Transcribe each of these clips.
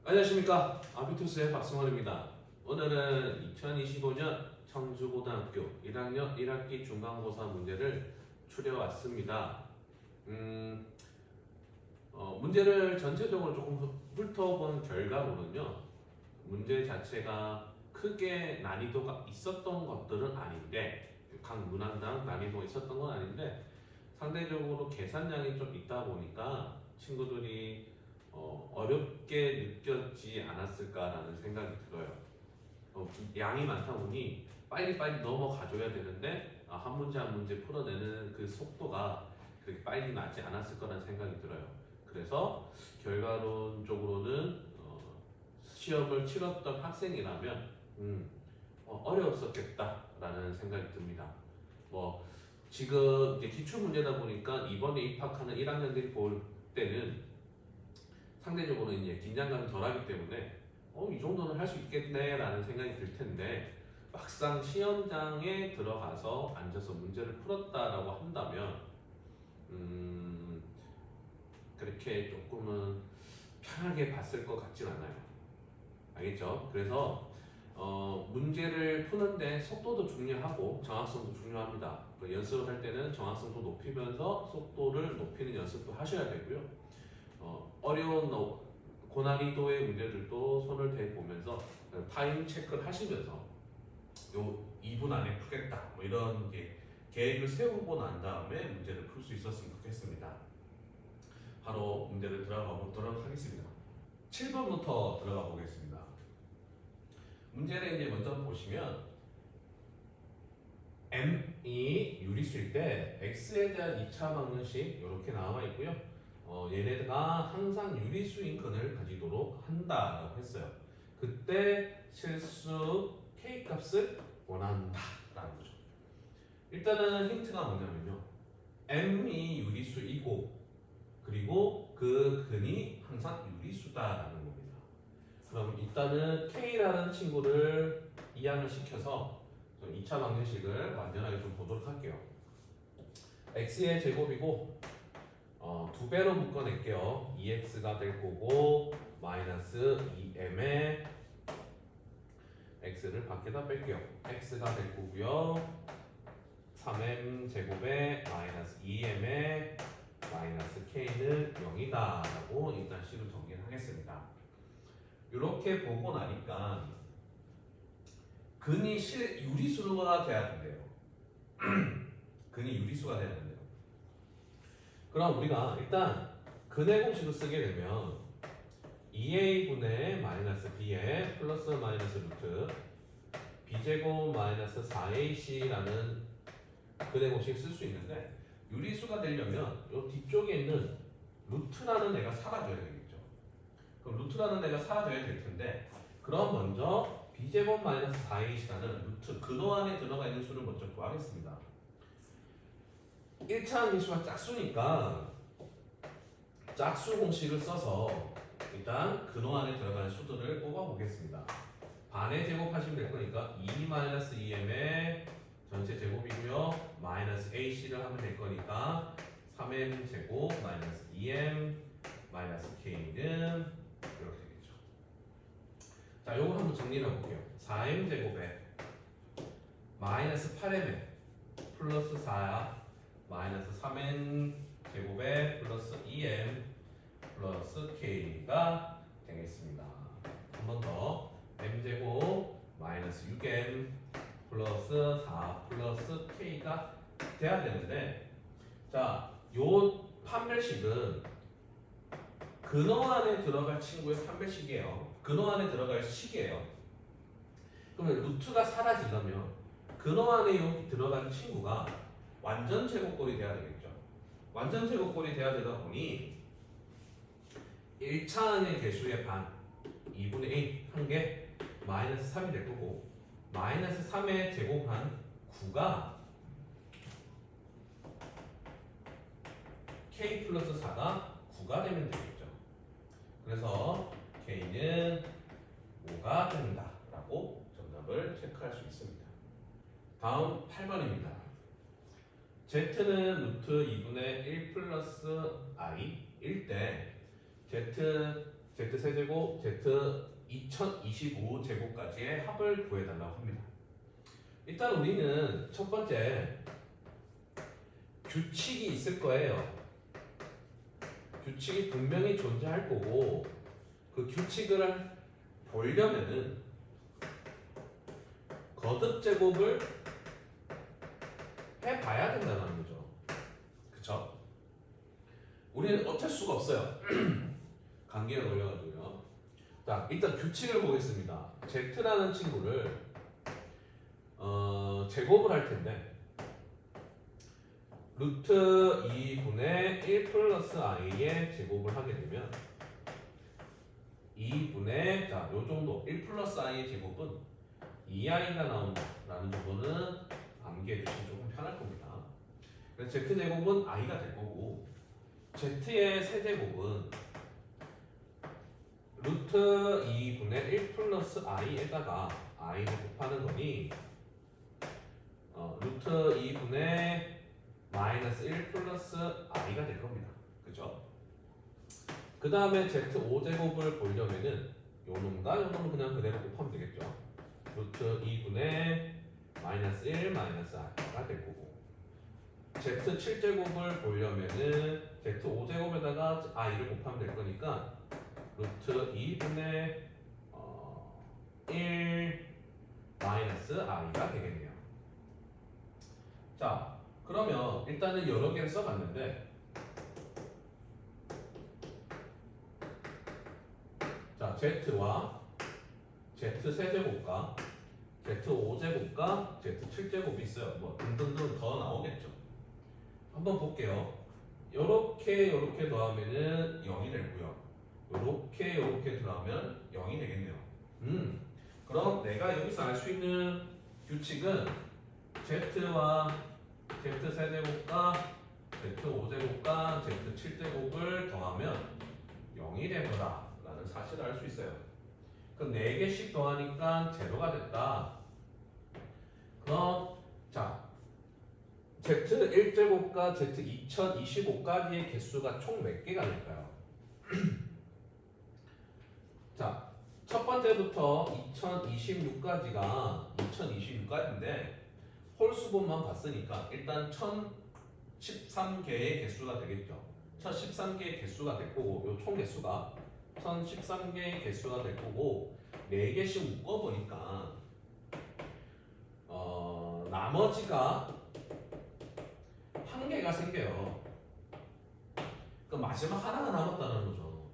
안녕하십니까. 아비투스의 박승원입니다. 오늘은 2025년 청주고등학교 1학년 1학기 중간고사 문제를 추려왔습니다. 문제를 전체적으로 조금 훑어본 결과로는요, 문제 자체가 크게 난이도가 있었던 것들은 아닌데, 각 문항당 난이도가 있었던 건 아닌데, 상대적으로 계산량이 좀 있다 보니까 친구들이 어렵게 느꼈지 않았을까라는 생각이 들어요. 양이 많다 보니 빨리빨리 넘어가줘야 되는데 한 문제 한 문제 풀어내는 그 속도가 그렇게 빨리 나지 않았을 거라는 생각이 들어요. 그래서 결과론적으로는 시험을 치렀던 학생이라면 어려웠었겠다라는 생각이 듭니다. 뭐 지금 이제 기출 문제다 보니까 이번에 입학하는 1학년들이 볼 때는 상대적으로 이제 긴장감이 덜하기 때문에 이 정도는 할 수 있겠네라는 생각이 들 텐데 막상 시험장에 들어가서 앉아서 문제를 풀었다라고 한다면 그렇게 조금은 편하게 봤을 것 같진 않아요. 알겠죠? 그래서 문제를 푸는데 속도도 중요하고 정확성도 중요합니다. 연습을 할 때는 정확성도 높이면서 속도를 높이는 연습도 하셔야 되고요. 어려운 고난이도의 문제들도 손을 대보면서 타임 체크를 하시면서 요 2분 안에 풀겠다 뭐 이런 계획을 세우고 난 다음에 문제를 풀 수 있었으면 좋겠습니다. 바로 문제를 들어가 보도록 하겠습니다. 7번부터 들어가 보겠습니다. 문제를 이제 먼저 보시면 m이 유리수일 때 x에 대한 2차 방정식 이렇게 나와 있고요. 얘네가 항상 유리수인 근을 가지도록 한다라고 했어요. 그때 실수 k 값을 원한다라는 거죠. 일단은 힌트가 뭐냐면요. m이 유리수이고 그리고 그 근이 항상 유리수다라는 겁니다. 그럼 일단은 k라는 친구를 이항을 시켜서 2차 방정식을 완전하게 좀 보도록 할게요. x의 제곱이고 2배로 묶어낼게요. 2x가 될 거고 마이너스 2m에 x를 밖에다 뺄게요. x가 될 거고요. 3m 제곱에 마이너스 2m에 마이너스 k는 0이다 라고 일단 식을 정리를 하겠습니다. 이렇게 보고 나니까 근이 유리수가 돼야 된대요. 근이 유리수가 돼야 된대요. 그럼 우리가 일단 근의 공식을 쓰게 되면 2a분의 마이너스 b에 플러스 마이너스 루트 b제곱 마이너스 4ac라는 근의 공식을 쓸 수 있는데 유리수가 되려면 이 뒤쪽에 있는 루트라는 애가 사라져야 되겠죠. 그럼 루트라는 애가 사라져야 될 텐데 그럼 먼저 b제곱 마이너스 4ac라는 루트 근호 안에 들어가 있는 수를 먼저 구하겠습니다. 1차 함수가 짝수니까 짝수 공식을 써서 일단 근호 안에 들어가는 수들을 뽑아 보겠습니다. 반에 제곱하시면 될 거니까 2-2m의 전체 제곱이고요. 마이너스 ac를 하면 될 거니까 3m 제곱 마이너스 2m 마이너스 k는 이렇게 되겠죠. 자, 요거 한번 정리를 해볼게요. 4m 제곱에 마이너스 8m 플러스 4 마이너스 3m 제곱에 플러스 2m 플러스 k가 되겠습니다. 한 번 더 m제곱 마이너스 6m 플러스 4 플러스 k가 돼야 되는데 자, 요 판별식은 근호 안에 들어갈 친구의 판별식이에요. 근호 안에 들어갈 식이에요. 그러면 루트가 사라지려면 근호 안에 여기 들어가는 친구가 완전 제곱꼴이 돼야 되겠죠. 완전 제곱꼴이 돼야 되다 보니 1차항의 개수의 반 2분의 1 한 개 마이너스 3이 될 거고 마이너스 3의 제곱한 9가 k 플러스 4가 9가 되면 되겠죠. 그래서 k는 5가 된다라고 정답을 체크할 수 있습니다. 다음 8번입니다. z는 루트 2분의 1 플러스 i일 때 z Z 세제곱, Z 2025 제곱까지의 합을 구해달라고 합니다. 일단 우리는 첫 번째 규칙이 있을 거예요. 규칙이 분명히 존재할 거고 그 규칙을 보려면은 거듭 제곱을 해봐야 된다는 거죠. 그쵸? 우리는 어쩔 수가 없어요. 감기에 걸려가지고요. 자, 일단 규칙을 보겠습니다. Z라는 친구를 제곱을 할 텐데 루트 2분의 1 플러스 i의 제곱을 하게 되면 2분의 자, 요 정도 1 플러스 i의 제곱은 2i가 나온다라는 부분은 암기해 주시면 조금 편할 겁니다. 그래서 z제곱은 i가 될 거고 z의 세제곱은 루트 2분의 1 플러스 i에다가 i를 곱하는 거니 루트 2분의 마이너스 1 플러스 i가 될 겁니다. 그죠? 그 다음에 z5제곱을 보려면은 요 놈과 요 놈은 그냥 그대로 곱하면 되겠죠. 루트 2분의 마이너스 1 마이너스 i가 될 거고 z7제곱을 보려면은 z5제곱에다가 i를 곱하면 될 거니까 루트 2분의 1 마이너스 i가 되겠네요. 자, 그러면 일단은 여러 개를 써봤는데 자, z와 z3제곱과 z5제곱과 z7제곱이 있어요. 뭐 등등등 더 나오겠죠. 한번 볼게요. 요렇게 더하면은 0이 되고요. 요렇게 더하면 0이 되겠네요. 그럼 내가 여기서 알 수 있는 규칙은 z와 z3제곱과 z5제곱과 z7제곱을 더하면 0이 되거라 라는 사실을 알 수 있어요. 그럼 4개씩 더하니까 제로가 됐다. 그럼 자 z1제곱과 z2025까지의 개수가 총 몇 개가 될까요? 자, 첫 번째부터 2026까지가 2026까지인데 홀수분만 봤으니까 일단 1013개의 개수가 되겠죠. 1013개의 개수가 될 거고 요 총 개수가 1013개의 개수가 될 거고 4개씩 묶어보니까 나머지가 1개가 생겨요. 그럼 마지막 하나가 남았다는 거죠.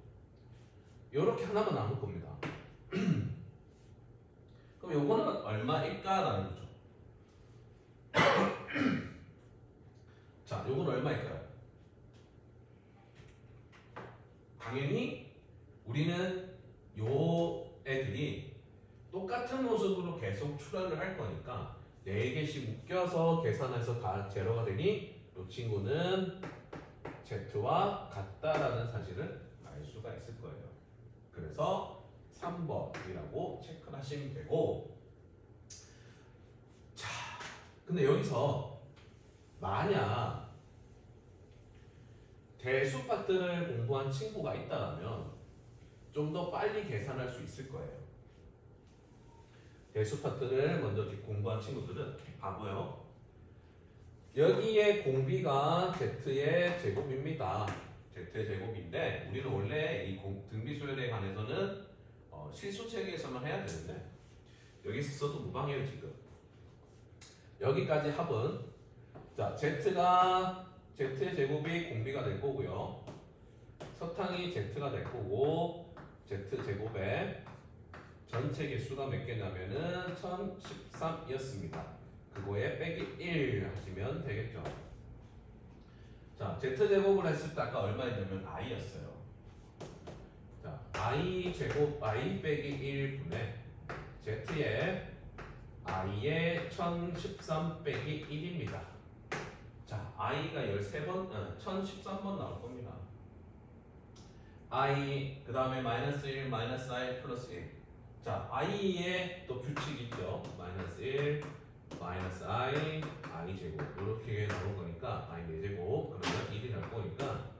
요렇게 하나만 남을 겁니다. 그럼 요거는 얼마일까라는 거죠. 자, 요건 얼마일까요? 당연히 우리는 요 애들이 똑같은 모습으로 계속 출현을 할 거니까 4개씩 묶여서 계산해서 다 제로가 되니 이 친구는 Z와 같다라는 사실을 알 수가 있을 거예요. 그래서 3번이라고 체크를 하시면 되고 자, 근데 여기서 만약 대수 파트를 공부한 친구가 있다면 좀 더 빨리 계산할 수 있을 거예요. 대수 파트를 먼저 공부한 친구들은 봐봐요. 여기에 공비가 z의 제곱입니다. z의 제곱인데 우리는 원래 이 등비수열에 관해서는 실수 체계에서만 해야 되는데 여기서 써도 무방해요 지금. 여기까지 합은 자 z의 제곱이 공비가 될 거고요. 서탕이 z가 될 거고 z 제곱에 전체 개수가 몇 개냐면은 1013이었습니다. 그거에 빼기 1 하시면 되겠죠. 자, z제곱을 했을 때 아까 얼마였냐면 i였어요. 자, i 제곱 i 빼기 1분의 z의 i의 1013 빼기 1입니다. 자, i가 1013번 나올 겁니다. i 그 다음에 마이너스 1 마이너스 i 플러스 1. 자, i의 또 규칙이 있죠. 마이너스 1 마이너스 i 제곱 이렇게 나올 거니까 i 4제곱 그러면 1이 나올 거니까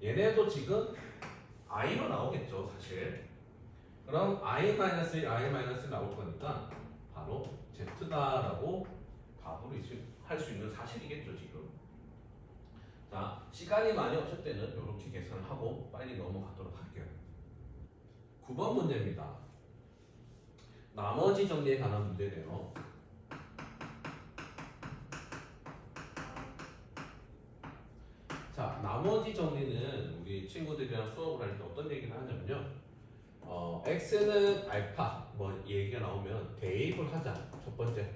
얘네도 지금 i로 나오겠죠, 사실. 그럼 i-1, i-1 나올 거니까 바로 z다라고 답으로 할 수 있는 사실이겠죠, 지금. 자, 시간이 많이 없을 때는 이렇게 계산을 하고 빨리 넘어가도록 할게요. 9번 문제입니다. 나머지 정리에 관한 문제네요. 자, 나머지 정리는 우리 친구들이랑 수업을 할 때 어떤 얘기를 하냐면요. x는 알파 뭐 얘기가 나오면 대입을 하자. 첫 번째.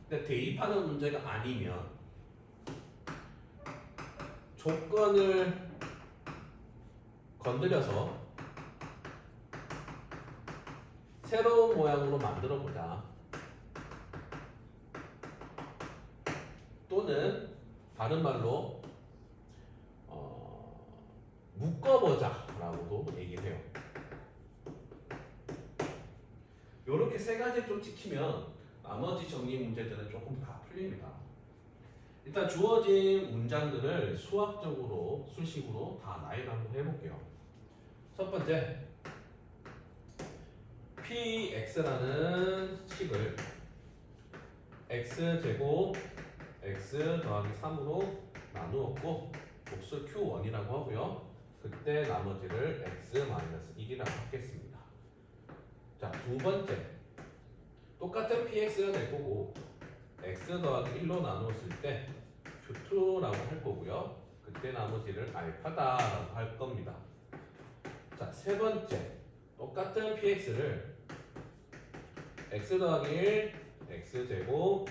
근데 대입하는 문제가 아니면 조건을 건드려서 새로운 모양으로 만들어 보자. 또는 다른 말로 묶어보자라고도 얘기를 해요. 이렇게 세 가지 좀 지키면 나머지 정리 문제들은 조금 다 풀립니다. 일단 주어진 문장들을 수학적으로 수식으로 다 나열을 한번 해볼게요. 첫 번째, px라는 식을 x제곱 x 더하기 3으로 나누었고 몫을 q1이라고 하고요. 그때 나머지를 x-1이라고 하겠습니다. 자, 두 번째, 똑같은 px가 될 거고 x 더하기 1로 나누었을 때 q2라고 할 거고요. 그때 나머지를 알파다라고 할 겁니다. 자, 세 번째, 똑같은 px를 x 더하기 1, x제곱,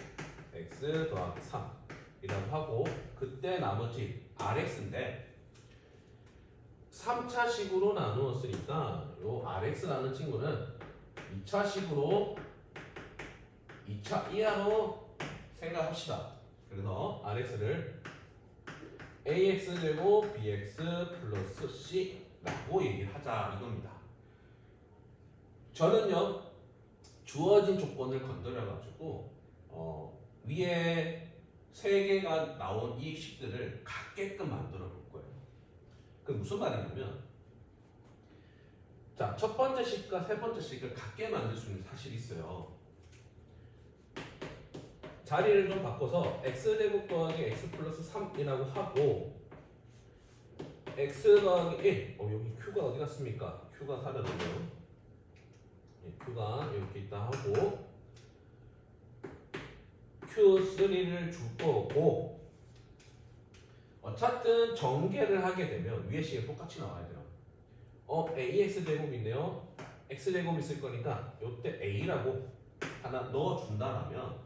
x 더하기 3이라고 하고 그때 나머지 rx인데 3차식으로 나누었으니까 요 rx라는 친구는 2차식으로 2차 이하로 생각합시다. 그래서 rx를 ax제곱 bx 플러스 c라고 얘기를 하자 이겁니다. 저는요 주어진 조건을 건드려가지고 위에 세 개가 나온 이 식들을 같게끔 만들어 볼 거예요. 그 무슨 말이냐면 자, 첫 번째 식과 세 번째 식을 같게 만들 수 있는 사실이 있어요. 자리를 좀 바꿔서 x제곱 더하기 x 플러스 3이라고 하고 x 더하기 1 여기 q가 어디 갔습니까? q가 사라졌네요. q가 이렇게 있다 하고 q3를 줄 거고 어쨌든 전개를 하게 되면 위에 식이 똑같이 나와야 돼요. ax제곱이네요. x제곱 있을 거니까 요때 a라고 하나 넣어준다라면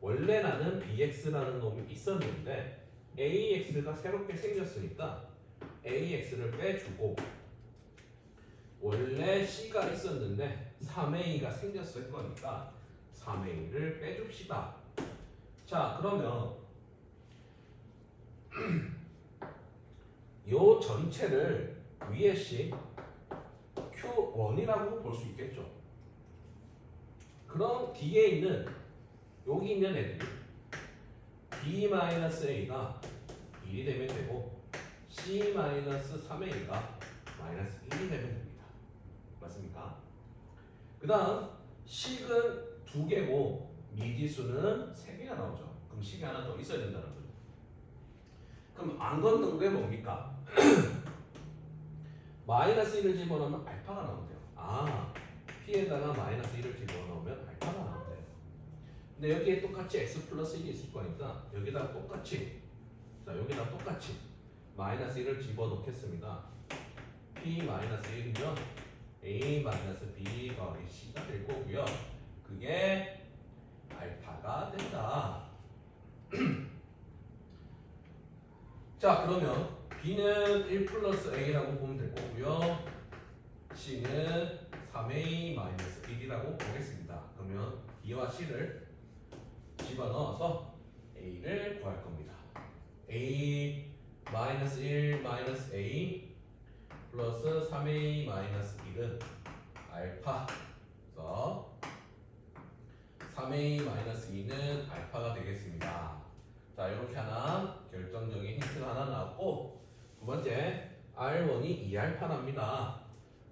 원래 나는 bx라는 놈이 있었는데 ax가 새롭게 생겼으니까 ax를 빼주고 원래 c가 있었는데 3a가 생겼을 거니까 3a를 빼줍시다. 자, 그러면 요 전체를 위에 식 q1이라고 볼 수 있겠죠. 그럼 뒤에 있는 여기 있는 애들이 b-a가 1이 되면 되고 c-3a가 마이너스 1이 되면 됩니다. 맞습니까? 그 다음 식은 2개고 미지수는 3개가 나오죠. 그럼 식이 하나 더 있어야 된다는 거죠. 그럼 안 걷는 게 뭡니까? 마이너스 1을 집어넣으면 알파가 나온대요. 아, p에다가 마이너스 1을 집어넣으면 알파가 나온대요. 근데 여기에 똑같이 x 플러스 1이 있을 거니까 여기다 똑같이 자, 여기다 똑같이 마이너스 1을 집어넣겠습니다. p 마이너스 1이면 a 마이너스 b 더하기 c가 될 거고요. 그게 알파가 된다. 자, 그러면 b는 1 플러스 a라고 보면 될 거고요. c는 3a 마이너스 1이라고 보겠습니다. 그러면 b와 c를 집어넣어서 a를 구할 겁니다. a 마이너스 1 마이너스 a 플러스 3a 마이너스 1은 알파. 그래서 3a 마이너스 2는 알파가 되겠습니다. 자, 이렇게 하나 결정적인 힌트가 하나 나왔고 두 번째 R1이 2알파랍니다.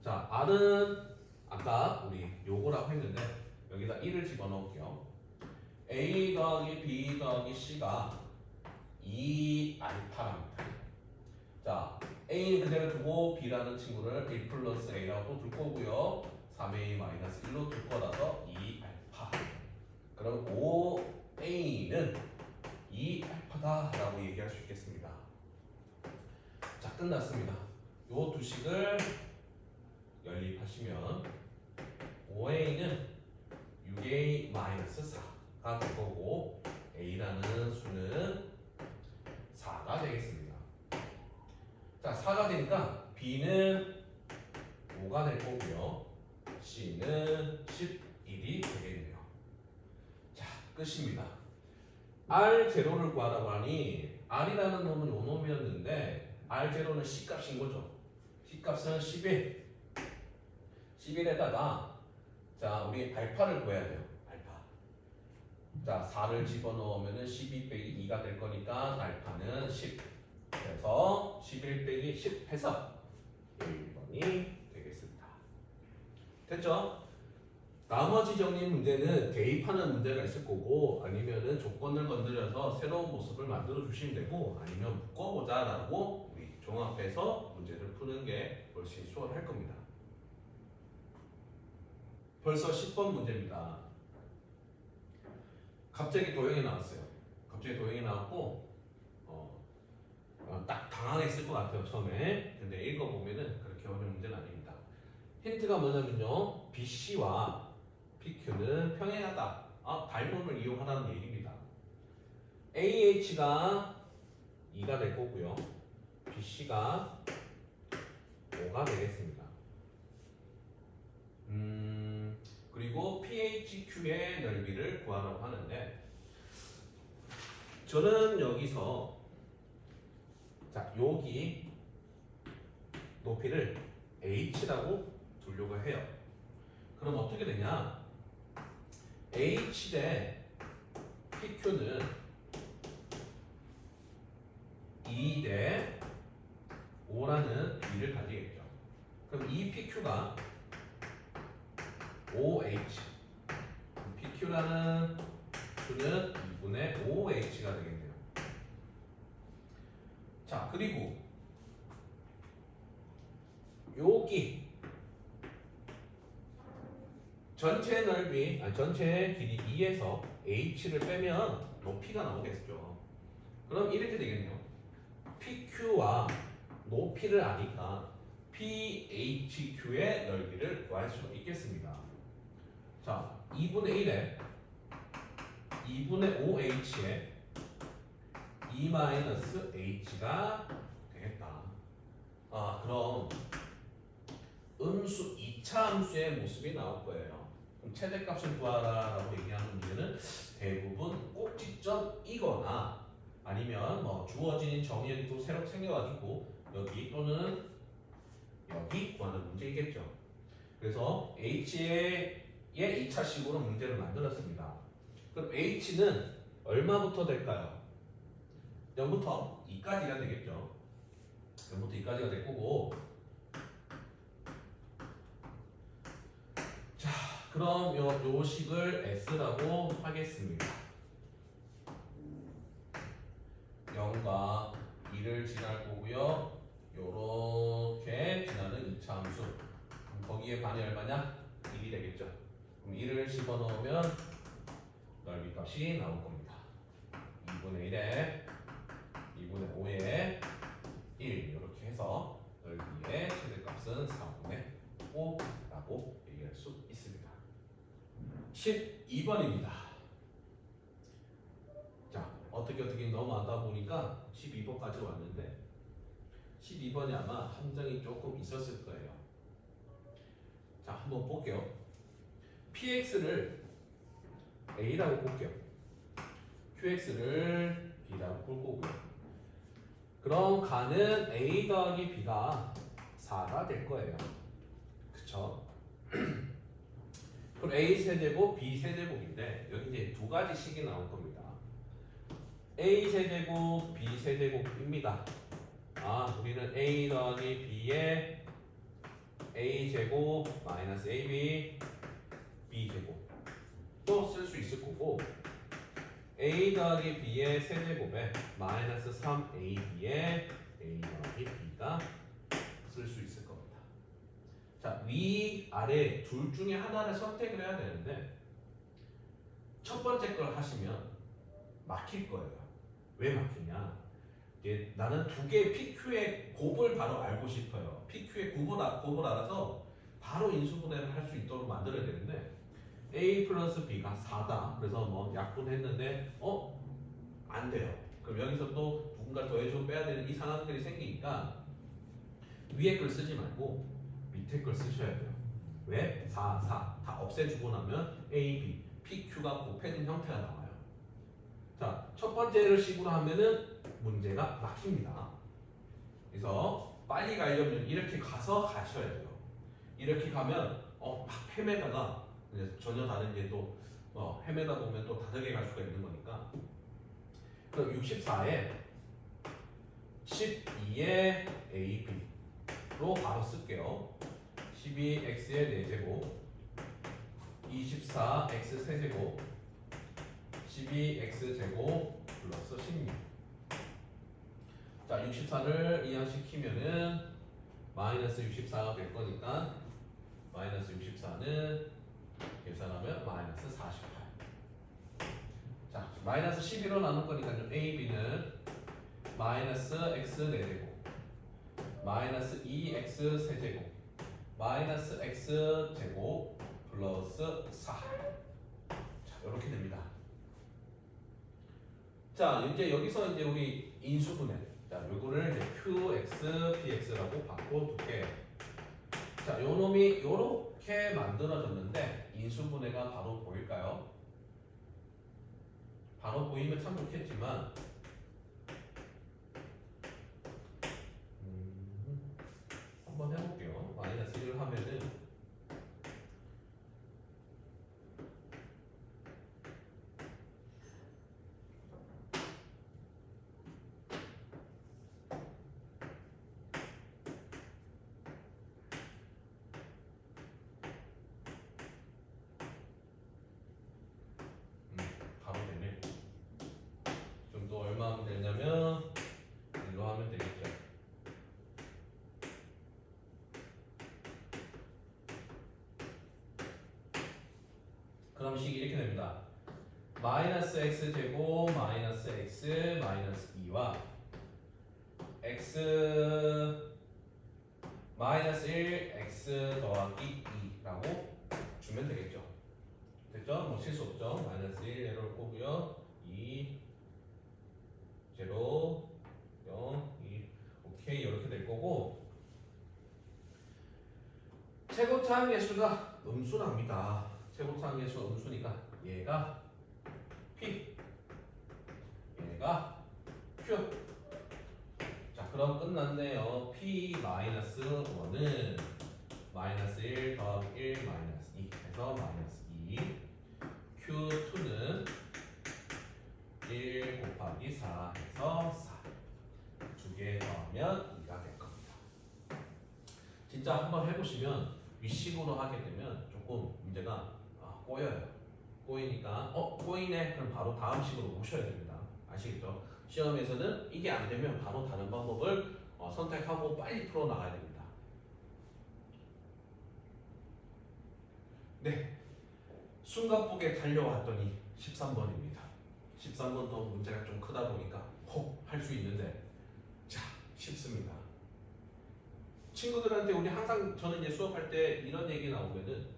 자, R은 아까 우리 요거라고 했는데 여기다 1을 집어넣을게요. A 더하기 B 더하기 C가 2알파랍니다. 자, A는 그대로 두고 B라는 친구를 1 플러스 A라고 둘 거고요. 3A 마이너스 1로 둘 거라서 2알파. 그럼 5A는 2알파다라고 얘기할 수 있겠습니다. 자, 끝났습니다. 요 두 식을 연립하시면 5A는 6A 마이너스 4가 될 거고 A라는 수는 4가 되겠습니다. 자, 4가 되니까 B는 5가 될 거고요. C는 11이 되겠네요. 자, 끝입니다. R0를 구하라고 하니 R이라는 놈은 요 놈이었는데 R0는 C값인 거죠. C값은 11. 11에다가 자, 우리 알파를 구해야 돼요. 알파. 자, 4를 집어넣으면 12 빼기 2가 될 거니까 알파는 10. 그래서 11 빼기 10 해서 1번이 되겠습니다. 됐죠? 나머지 정리 문제는 대입하는 문제가 있을 거고 아니면은 조건을 건드려서 새로운 모습을 만들어 주시면 되고 아니면 묶어보자라고 우리 종합해서 문제를 푸는 게 훨씬 수월할 겁니다. 벌써 10번 문제입니다. 갑자기 도형이 나왔어요. 갑자기 도형이 나왔고 딱 당황했을 것 같아요 처음에. 근데 읽어보면은 그렇게 어려운 문제는 아닙니다. 힌트가 뭐냐면요, BC와 PQ는 평행하다. 닮음을 이용하라는 얘기입니다. AH가 2가 될 거고요. BC가 5가 되겠습니다. 그리고 PHQ의 넓이를 구하라고 하는데 저는 여기서 자, 여기 높이를 H라고 두려고 해요. 그럼 어떻게 되냐? H 대 PQ는 2 대 5라는 비를 가지겠죠. 그럼 이 PQ가 OH, PQ라는 수는 2분의 5H가 되겠네요. 자, 그리고 여기 전체 넓이, 전체 길이 2에서 H를 빼면 높이가 나오겠죠. 그럼 이렇게 되겠네요. PQ와 높이를 아니까 PHQ의 넓이를 구할 수 있겠습니다. 자, 2분의 1에 2분의 5H에 2-H가 되겠다. 그럼 음수 2차 함수의 모습이 나올 거예요. 그럼 최대값을 구하라라고 얘기하는 문제는 대부분 꼭지점이거나 아니면 뭐 주어진 정의역이 또 새로 생겨가지고 여기 또는 여기 구하는 문제이겠죠. 그래서 H의 2차식으로 문제를 만들었습니다. 그럼 H는 얼마부터 될까요? 0부터 2까지가 되겠죠. 0부터 2까지가 될 거고, 자, 그럼 요 식을 S라고 하겠습니다. 0과 2를 지날 거고요. 요렇게 지나는 2차 함수. 거기에 반이 얼마냐? 1이 되겠죠. 그럼 1을 집어넣으면 넓이 값이 나올 겁니다. 2분의 1에 2분의 5에 1 이렇게 해서 넓이의 최대값은 4분의 5라고 얘기할 수 있습니다. 12번입니다. 자, 어떻게 넘어가다 보니까 12번까지 왔는데 12번이 아마 함정이 조금 있었을 거예요. 자, 한번 볼게요. PX를 A라고 볼게요. QX를 B라고 볼 거고요. 그럼 가는 A 더하기 B가 4가 될 거예요. 그쵸? 그럼 A 세제곱, B 세제곱인데 여기 이제 두 가지 식이 나올 겁니다. A 세제곱, B 세제곱입니다. 우리는 a 더하기 b의 a 제곱 마이너스 ab b 제곱 또 쓸 수 있을 거고 a 더하기 b의 세제곱에 마이너스 3ab의 a 더하기 b가 쓸 수 있을 겁니다. 자, 위, 아래 둘 중에 하나를 선택을 해야 되는데 첫 번째 걸 하시면 막힐 거예요. 왜 막히냐? 이제 나는 두 개의 PQ의 곱을 바로 알고 싶어요. PQ의 곱을 알아서 바로 인수분해를 할 수 있도록 만들어야 되는데 A 플러스 B가 4다. 그래서 뭐 약분했는데 안 돼요. 그럼 여기서 또 누군가 더해주고 빼야 되는 이 상황들이 생기니까 위에 걸 쓰지 말고 밑에 걸 쓰셔야 돼요. 왜? 4, 4 다 없애주고 나면 A, B, PQ가 곱해진 형태가 나와요. 자, 첫 번째를 식으로 하면은 문제가 막힙니다. 그래서 빨리 가려면 이렇게 가서 가셔야 돼요. 이렇게 가면 막 헤매다가 전혀 다른 게 또 헤매다 보면 또 다르게 갈 수가 있는 거니까. 그럼 64에 12의 AB로 바로 쓸게요. 12x의 4제곱 24x 세제곱 12x제곱 플러스 16. 자, 64를 이항시키면은 마이너스 64가 될 거니까 마이너스 64는 계산하면 마이너스 48. 자, 마이너스 11로 나눌 거니까요. a, b는 마이너스 x 4제곱 마이너스 2x 세제곱 마이너스 x 제곱 플러스 4. 자, 이렇게 됩니다. 자, 이제 여기서 이제 우리 인수분해. 자, 요거를 이제 qx, px라고 바꿔둘게. 자, 요 놈이 요렇게 만들어졌는데 인수분해가 바로 보일까요? 바로 보이면 참 좋겠지만 한번 해볼게요. 마이너스 1을 하면은 바로 되네. 좀 더 얼마 하면 되냐면 일로 하면 되겠죠. 그럼 식이 이렇게 됩니다. 마이너스 x 제곱 마이너스 x 마이너스 2와 x 마이너스 1 x 더하기 2라고 주면 되겠죠. 됐죠? 뭐 실수 없죠. 마이너스 1 에러를 꼬고요. 2 0 0 2 오케이 이렇게 될 거고 최고차 함계수가 음수랍니다. 최고차 함계수가 음수니까 얘가 P 얘가 Q. 자, 그럼 끝났네요. P 마이너스 1은 마이너스 1 더하기 1 마이너스 2 해서 마이너스 2 Q2는 1 곱하기 4 해서 4 두 개 더하면 2가 될 겁니다. 진짜 한번 해보시면 윗식으로 하게 되면 조금 문제가 꼬여요. 꼬이니까 꼬이네 그럼 바로 다음 식으로 오셔야 됩니다. 아시겠죠? 시험에서는 이게 안 되면 바로 다른 방법을 선택하고 빨리 풀어 나가야 됩니다. 네, 숨가쁘게 달려왔더니 13번입니다. 13번도 문제가 좀 크다 보니까 혹 할 수 있는데 자, 쉽습니다. 친구들한테 우리 항상 저는 이제 수업할 때 이런 얘기 나오면은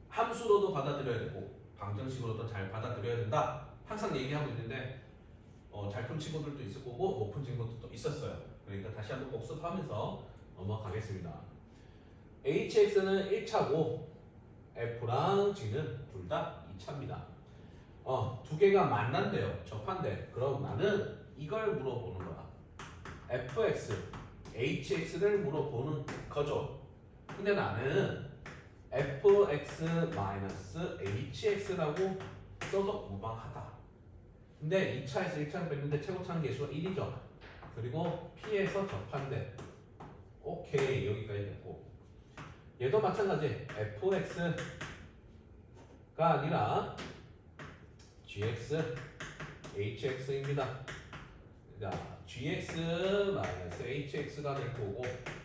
함수로도 받아들여야 되고 방정식으로도 잘 받아들여야 된다 항상 얘기하고 있는데 잘 푼 친구들도 있을 거고 못 푼 친구들도 있었어요. 그러니까 다시 한번 복습하면서 넘어가겠습니다. hx는 1차고 f랑 g는 둘 다 2차입니다. 두 개가 만난대요. 접한대. 그럼 나는 이걸 물어보는 거야. fx, hx를 물어보는 거죠. 근데 나는 fx-hx라고 써도 무방하다. 근데 2차에서 1차를 뺐는데 최고차는 계수가 1이죠. 그리고 P에서 접한대. 오케이, 여기까지 됐고. 얘도 마찬가지. fx가 아니라 gx, hx입니다. 자, gx-hx가 될 거고,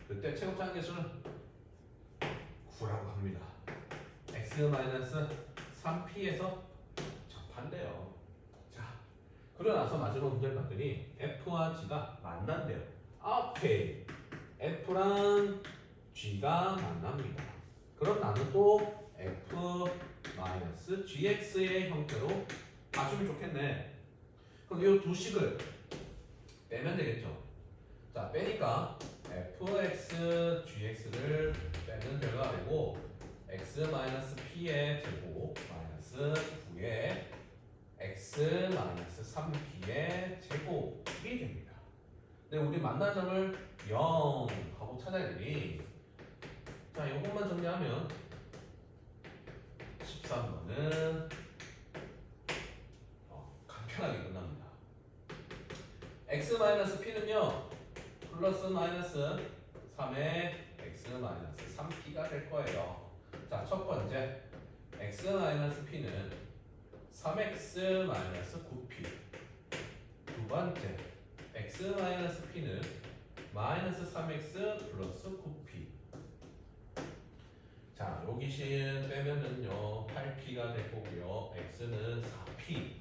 그때 최고차항 계수는 9라고 합니다. x-3p에서 접한대요. 자, 그러고 나서 마지막 문제를 봤더니 f와 g가 만난대요. 오케이, f랑 g가 만납니다. 그럼 나는 또 f-gx의 형태로 봐주면 좋겠네. 그럼 이 두 식을 빼면 되겠죠. 자, 빼니까 fx, gx를 빼는 결과가 되고 x-p의 제곱 마이너스 9의 x-3p의 제곱이 됩니다. 근데 우리 만난 점을 0 하고 찾아야 되니, 자, 이것만 정리하면 13번은 간편하게 끝납니다. x-p는요 플러스 마이너스 3의 x-3p가 될 거예요. 자, 첫 번째 x-p는 3x-9p. 두 번째 x-p는 마이너스 3x 플러스 9p. 자, 여기 신 빼면은요 8p가 될 거고요. x는 4p.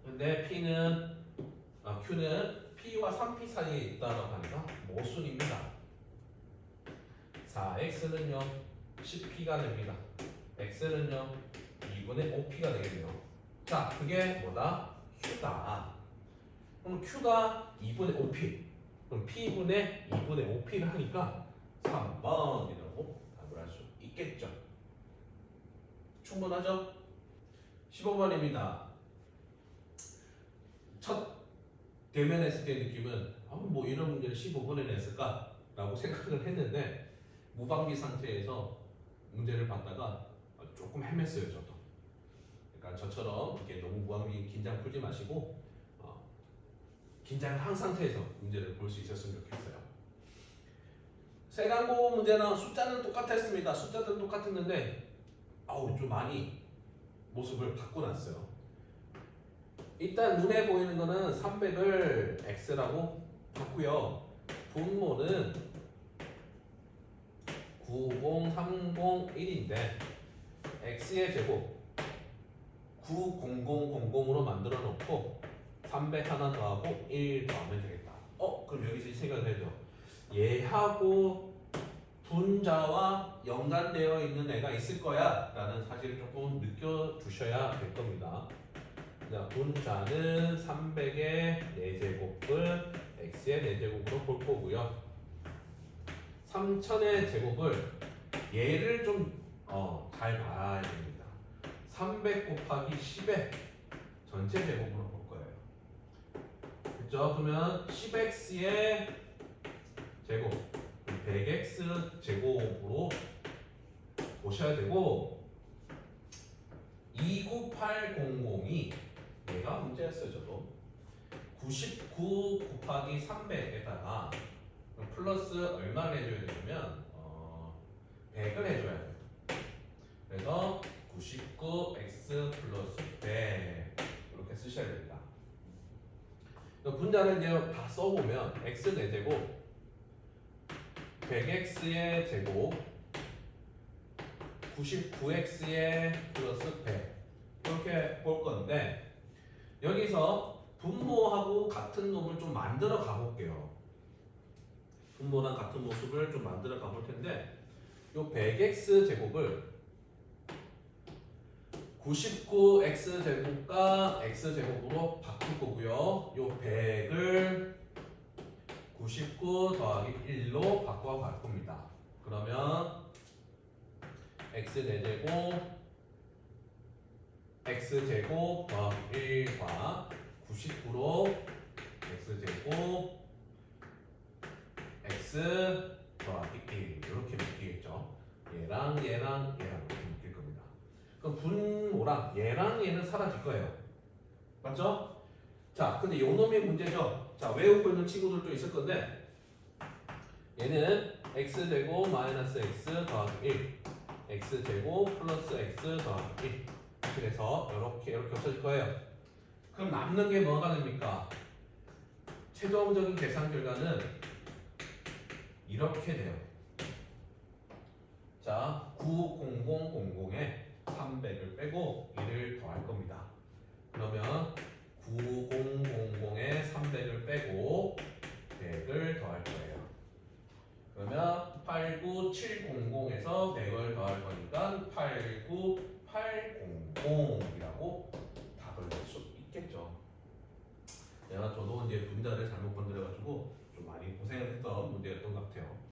근데 q는 p와 3p 사이에 있다라고 하니까 모순입니다. 4x는요 10p가 됩니다. x는요 2분의 5p가 되겠네요. 자, 그게 뭐다? q다. 그럼 q가 2분의 5p. 그럼 p분의 2분의 5p를 하니까 3번이라고 답을 할 수 있겠죠. 충분하죠? 15번입니다. 첫 대면했을 때 느낌은 뭐 이런 문제를 15번에 냈을까? 라고 생각을 했는데 무방비 상태에서 문제를 받다가 조금 헤맸어요, 저도. 그러니까 저처럼 이렇게 너무 무방비 긴장 풀지 마시고 긴장을 한 상태에서 문제를 볼 수 있었으면 좋겠어요. 세간고 문제는 숫자는 똑같았습니다. 숫자는 똑같았는데 좀 많이 모습을 바꿔놨어요. 일단 눈에 보이는 거는 300을 x라고 봤고요. 분모는 90301인데 x의 제곱 9000으로 만들어 놓고 300 하나 더하고 1 더하면 되겠다. 그럼 여기서 생각을 해줘. 얘하고 분자와 연관되어 있는 애가 있을 거야 라는 사실을 조금 느껴주셔야 될 겁니다. 자, 분자는 300의 4제곱을 x의 4제곱으로 볼 거고요. 3000의 제곱을 얘를 좀 잘 봐야 됩니다. 300 곱하기 10의 전체 제곱으로 볼 거예요. 그렇죠? 그러면 10x의 제곱 100x 제곱으로 보셔야 되고 29800이 얘가 문제였어요. 저도 99 곱하기 300에다가 플러스 얼마를 해줘야 되냐면 100을 해줘야 돼요. 그래서 99x 플러스 100 이렇게 쓰셔야 됩니다. 분자를 이제 다 써보면 x 4제곱 100x의 제곱 99x의 플러스 100 이렇게 볼 건데 여기서 분모하고 같은 놈을 좀 만들어 가볼게요. 분모랑 같은 모습을 좀 만들어 가볼 텐데 요 100x 제곱을 99x 제곱과 x 제곱으로 바꿀 거고요. 요 100을 99 더하기 1로 바꿔 갈 겁니다. 그러면 x 4제곱 x제곱 더하기 1과 99로 x제곱 x 더하기 1 이렇게 묶이겠죠. 얘랑 얘랑 얘랑 이렇게 묶일 겁니다. 그럼 분모랑 얘랑 얘는 사라질 거예요. 맞죠? 자, 근데 요 놈이 문제죠. 자, 외우고 있는 친구들도 있을 건데 얘는 x제곱 마이너스 x 더하기 1 x제곱 플러스 x 더하기 1 그래서 이렇게 없어질 거예요. 그럼 남는 게 뭐가 됩니까? 최종적인 계산 결과는 이렇게 돼요. 자, 90000에 300을 빼고 1을 더할 겁니다. 그러면 9000에 300을 빼고 100을 더할 거예요. 그러면 89700에서 100을 더할 거니까 89800이라고 답을 낼 수 있겠죠. 저도 이제 문자를 잘못 건드려가지고